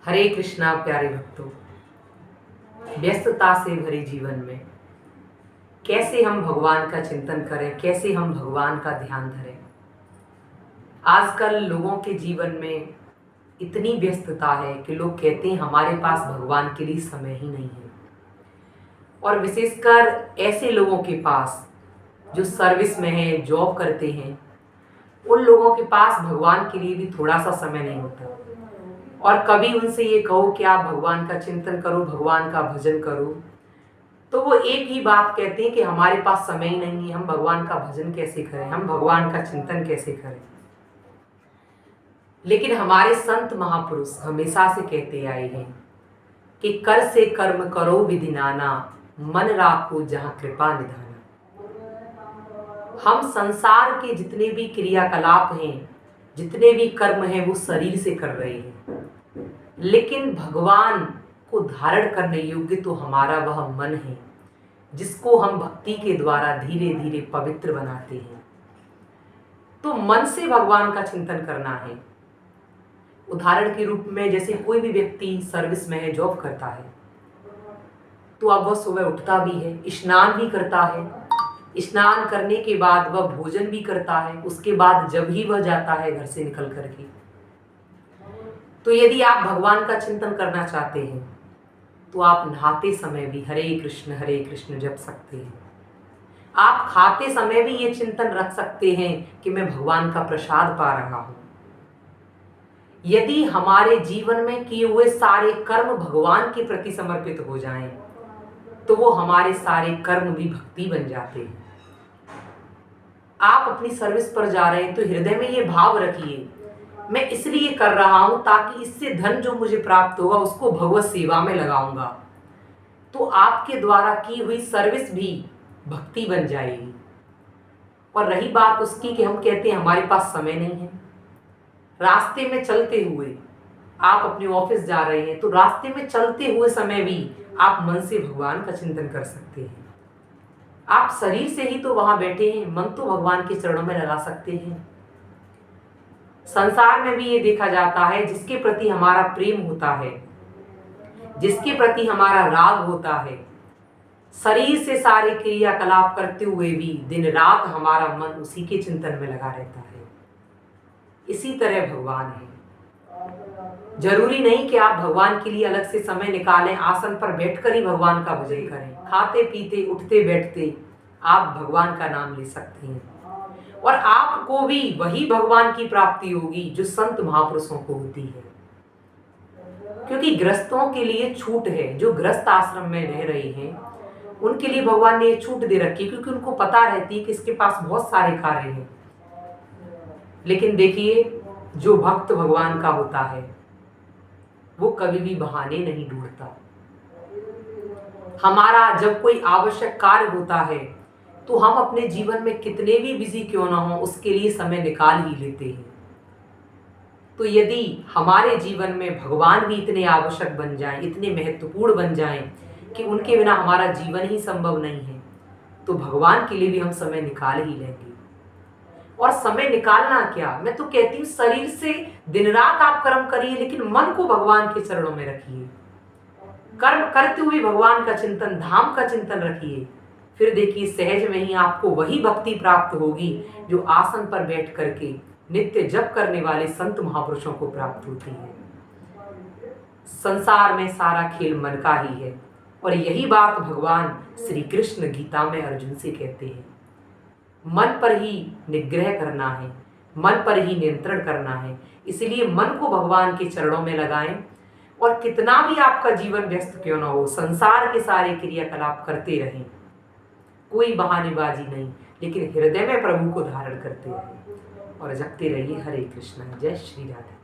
हरे कृष्णा प्यारे भक्तों, व्यस्तता से भरे जीवन में कैसे हम भगवान का चिंतन करें, कैसे हम भगवान का ध्यान धरें। आजकल लोगों के जीवन में इतनी व्यस्तता है कि लोग कहते हैं हमारे पास भगवान के लिए समय ही नहीं है। और विशेषकर ऐसे लोगों के पास जो सर्विस में हैं, जॉब करते हैं, उन लोगों के पास भगवान के लिए भी थोड़ा सा समय नहीं होता। और कभी उनसे ये कहो कि आप भगवान का चिंतन करो, भगवान का भजन करो, तो वो एक ही बात कहते हैं कि हमारे पास समय ही नहीं है, हम भगवान का भजन कैसे करें, हम भगवान का चिंतन कैसे करें। लेकिन हमारे संत महापुरुष हमेशा से कहते आए हैं कि कर से कर्म करो विधि नाना, मन राखो जहाँ कृपा निधाना। हम संसार के जितने भी क्रियाकलाप हैं, जितने भी कर्म हैं, वो शरीर से कर रहे हैं, लेकिन भगवान को धारण करने योग्य तो हमारा वह मन है, जिसको हम भक्ति के द्वारा धीरे धीरे पवित्र बनाते हैं। तो मन से भगवान का चिंतन करना है। उदाहरण के रूप में, जैसे कोई भी व्यक्ति सर्विस में है, जॉब करता है, तो अब वह सुबह उठता भी है, स्नान भी करता है, स्नान करने के बाद वह भोजन भी करता है, उसके बाद जब ही वह जाता है घर से निकल करके, तो यदि आप भगवान का चिंतन करना चाहते हैं तो आप नहाते समय भी हरे कृष्ण जप सकते हैं। आप खाते समय भी ये चिंतन रख सकते हैं कि मैं भगवान का प्रसाद पा रहा हूं। यदि हमारे जीवन में किए हुए सारे कर्म भगवान के प्रति समर्पित हो जाएं, तो वो हमारे सारे कर्म भी भक्ति बन जाते हैं। आप अपनी सर्विस पर जा रहे हैं तो हृदय में ये भाव रखिए, मैं इसलिए कर रहा हूं ताकि इससे धन जो मुझे प्राप्त होगा उसको भगवत सेवा में लगाऊंगा। तो आपके द्वारा की हुई सर्विस भी भक्ति बन जाएगी। और रही बात उसकी कि हम कहते हैं हमारे पास समय नहीं है, रास्ते में चलते हुए आप अपने ऑफिस जा रहे हैं, तो रास्ते में चलते हुए समय भी आप मन से भगवान का चिंतन कर सकते हैं। आप शरीर से ही तो वहां बैठे हैं, मन तो भगवान के चरणों में लगा सकते हैं। संसार में भी ये देखा जाता है, जिसके प्रति हमारा प्रेम होता है, जिसके प्रति हमारा राग होता है, शरीर से सारे क्रियाकलाप करते हुए भी दिन रात हमारा मन उसी के चिंतन में लगा रहता है। इसी तरह भगवान है। जरूरी नहीं कि आप भगवान के लिए अलग से समय निकालें, आसन पर बैठकर ही भगवान का भजन करें। खाते पीते उठते बैठते आप भगवान का नाम ले सकते हैं, और आपको भी वही भगवान की प्राप्ति होगी जो संत महापुरुषों को होती है। क्योंकि गृहस्थों के लिए छूट है, जो गृहस्थ आश्रम में रह रहे हैं उनके लिए भगवान ने छूट दे रखी, क्योंकि उनको पता रहती है कि इसके पास बहुत सारे कार्य हैं। लेकिन देखिए, जो भक्त भगवान का होता है वो कभी भी बहाने नहीं ढूंढता। हमारा जब कोई आवश्यक कार्य होता है तो हम अपने जीवन में कितने भी बिजी क्यों ना हो, उसके लिए समय निकाल ही लेते हैं। तो यदि हमारे जीवन में भगवान भी इतने आवश्यक बन जाएं, इतने महत्वपूर्ण बन जाएं कि उनके बिना हमारा जीवन ही संभव नहीं है, तो भगवान के लिए भी हम समय निकाल ही लेंगे। और समय निकालना क्या, मैं तो कहती हूँ शरीर से दिन रात आप कर्म करिए, लेकिन मन को भगवान के चरणों में रखिए। कर्म करते हुए भगवान का चिंतन, धाम का चिंतन रखिए। फिर देखिए, सहज में ही आपको वही भक्ति प्राप्त होगी जो आसन पर बैठ करके नित्य जप करने वाले संत महापुरुषों को प्राप्त होती है। संसार में सारा खेल मन का ही है, और यही बात भगवान श्री कृष्ण गीता में अर्जुन से कहते हैं। मन पर ही निग्रह करना है, मन पर ही नियंत्रण करना है। इसलिए मन को भगवान के चरणों में लगाएं, और कितना भी आपका जीवन व्यस्त क्यों न हो, संसार के सारे क्रियाकलाप करते रहें, कोई बहानेबाजी नहीं, लेकिन हृदय में प्रभु को धारण करते रहें और जपते रहिए हरे कृष्ण। जय श्री राधे।